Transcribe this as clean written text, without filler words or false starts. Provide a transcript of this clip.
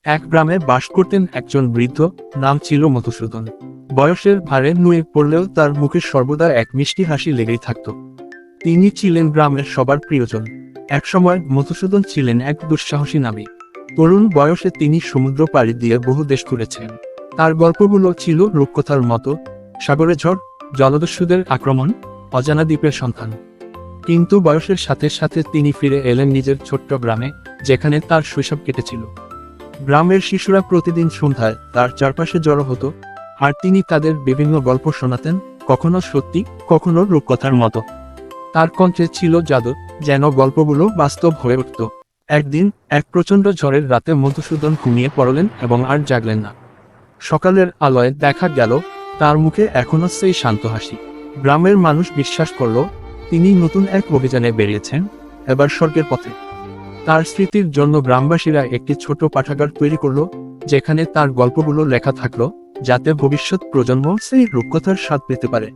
এক গ্রামে বাস করতেন একজন বৃদ্ধ, নাম ছিল মধুসূদন। বয়সের ভারে নুয়ে পড়লেও তার মুখে সর্বদা এক মিষ্টি হাসি লেগেই থাকত। তিনি ছিলেন গ্রামের সবার প্রিয়জন। একসময় মধুসূদন ছিলেন এক দুঃসাহসী নাবিক। তরুণ বয়সে তিনি সমুদ্র পাড়ি দিয়ে বহু দেশ ঘুরেছেন। তার গল্পগুলো ছিল রূপকথার মতো, সাগরে ঝড়, জলদস্যুদের আক্রমণ, অজানা দ্বীপের সন্ধান। কিন্তু বয়সের সাথে সাথে তিনি ফিরে এলেন নিজের ছোট্ট গ্রামে, যেখানে তার শৈশব কেটেছিল। গ্রামের শিশুরা প্রতিদিন সন্ধ্যায় তার চারপাশে জড়ো হতো, আর তিনি তাদের বিভিন্ন গল্প শোনাতেন, কখনো সত্যি, কখনো রূপকথার মতো। তার কণ্ঠে ছিল জাদু, যেন গল্পগুলো বাস্তব হয়ে উঠত। একদিন এক প্রচণ্ড ঝড়ের রাতে মধুসূদন ঘুমিয়ে পড়লেন এবং আর জাগলেন না। সকালের আলোয় দেখা গেল তার মুখে এখনো সেই শান্ত হাসি। গ্রামের মানুষ বিশ্বাস করল তিনি নতুন এক অভিযানে বেরিয়েছেন, এবার স্বর্গের পথে। তার স্মৃতির জন্য গ্রামবাসীরা একটি ছোট পাঠাগার তৈরি করলো, যেখানে তার গল্পগুলো লেখা থাকলো, যাতে ভবিষ্যৎ প্রজন্ম সেই রূপকথার স্বাদ পেতে পারে।